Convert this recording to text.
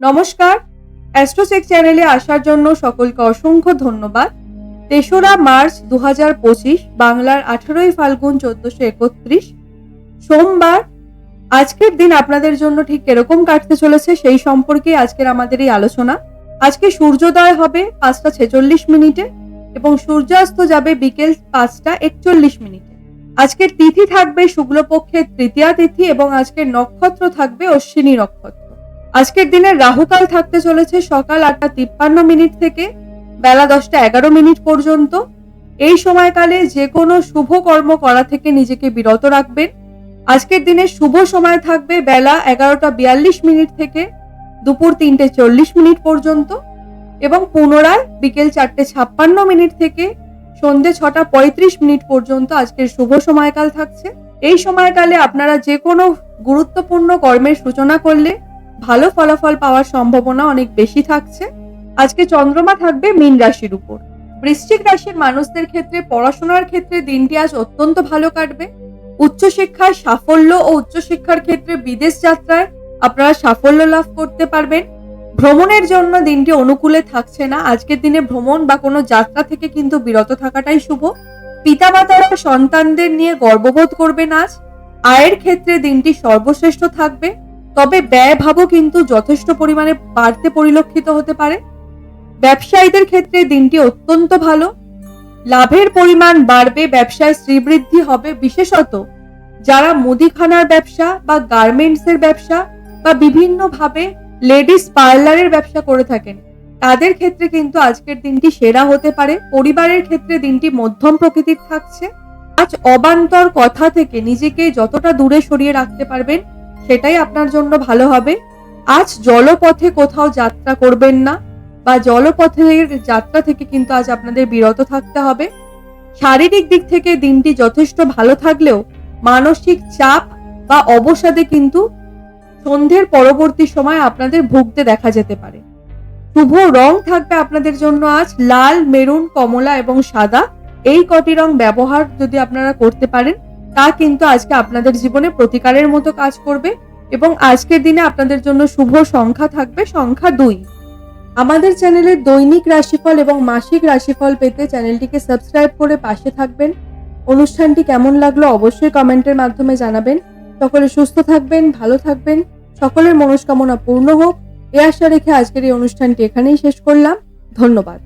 নমস্কার, অ্যাস্ট্রোচেক চ্যানেলে আসার জন্য সকলকে অসংখ্য ধন্যবাদ। ৩রা মার্চ ২০২৫, বাংলার ১৮ই ফাল্গুন ১৪৩১, সোমবার। আজকের দিন আপনাদের জন্য ঠিক এরকম কাটতে চলেছে সেই সম্পর্কে আজকের আমাদের এই আলোচনা। আজকে সূর্যোদয় হবে ৫টা ৪৬ এবং সূর্যাস্ত যাবে বিকেল ৫টা ৪১। আজকের তিথি থাকবে শুক্লপক্ষের তৃতীয়া তিথি এবং আজকের নক্ষত্র থাকবে অশ্বিনী নক্ষত্র। আজকের দিনের রাহুকাল থাকতে চলেছে সকাল ৮টা ৫৩ থেকে বেলা ১০টা ১১ পর্যন্ত। এই সময়কালে যে কোনো শুভ কর্ম করা থেকে নিজেকে বিরত রাখবেন। আজকের দিনের শুভ সময় থাকবে বেলা ১১টা ৪২ থেকে দুপুর ৩টে ৪০ পর্যন্ত এবং পুনরায় বিকেল ৪টে ৫৬ থেকে সন্ধ্যে ৬টা ৩৫ পর্যন্ত আজকের শুভ সময়কাল থাকছে। এই সময়কালে আপনারা যে কোনো গুরুত্বপূর্ণ কর্মের সূচনা করলে ভালো ফলাফল পাওয়ার সম্ভাবনা অনেক বেশি থাকছে। আজকে চন্দ্রমা থাকবে মীন রাশির উপর। বৃশ্চিক রাশির মানুষদের ক্ষেত্রে পড়াশোনার ক্ষেত্রে দিনটি আজ অত্যন্ত ভালো কাটবে। উচ্চশিক্ষার সাফল্য ও উচ্চশিক্ষার ক্ষেত্রে বিদেশ যাত্রায় আপনারা সাফল্য লাভ করতে পারবেন। ভ্রমণের জন্য দিনটি অনুকূলে থাকছে না। আজকের দিনে ভ্রমণ বা কোনো যাত্রা থেকে কিন্তু বিরত থাকাটাই শুভ। পিতামাতারা সন্তানদের নিয়ে গর্ববোধ করবেন আজ। আয়ের ক্ষেত্রে দিনটি সর্বশ্রেষ্ঠ থাকবে, তবে ব্যয়ভাবও কিন্তু যথেষ্ট পরিমাণে বাড়তে পরিলক্ষিত হতে পারে। ব্যবসায়ীদের ক্ষেত্রে দিনটি অত্যন্ত ভালো, লাভের পরিমাণ বাড়বে, ব্যবসায় শ্রীবৃদ্ধি হবে। বিশেষত যারা মুদিখানার ব্যবসা বা গার্মেন্টসের ব্যবসা বা বিভিন্নভাবে লেডিস পার্লারের ব্যবসা করে থাকেন তাদের ক্ষেত্রে কিন্তু আজকের দিনটি সেরা হতে পারে। পরিবারের ক্ষেত্রে দিনটি মধ্যম প্রকৃতির থাকছে। আজ অবান্তর কথা থেকে নিজেকে যতটা দূরে সরিয়ে রাখতে পারবেন সেটাই আপনার জন্য ভালো হবে। আজ জলপথে কোথাও যাত্রা করবেন না বা জলপথের যাত্রা থেকে কিন্তু আজ আপনাদের বিরত থাকতে হবে। শারীরিক দিক থেকে দিনটি যথেষ্ট ভালো থাকলেও মানসিক চাপ বা অবসাদে কিন্তু সন্ধ্যের পরবর্তী সময় আপনাদের ভুগতে দেখা যেতে পারে। শুভ রং থাকবে আপনাদের জন্য আজ লাল, মেরুন, কমলা এবং সাদা। এই কটি রং ব্যবহার যদি আপনারা করতে পারেন তা কিন্তু আজকে আপনাদের জীবনে প্রতিকারের মতো কাজ করবে এবং আজকের দিনে আপনাদের জন্য শুভ সংখ্যা থাকবে সংখ্যা ২। আমাদের চ্যানেলের দৈনিক রাশিফল এবং মাসিক রাশিফল পেতে চ্যানেলটিকে সাবস্ক্রাইব করে পাশে থাকবেন। অনুষ্ঠানটি কেমন লাগলো অবশ্যই কমেন্টের মাধ্যমে জানাবেন। সকলে সুস্থ থাকবেন, ভালো থাকবেন, সকলের মনস্কামনা পূর্ণ হোক, এ আশা রেখে আজকের এই অনুষ্ঠানটি এখানেই শেষ করলাম। ধন্যবাদ।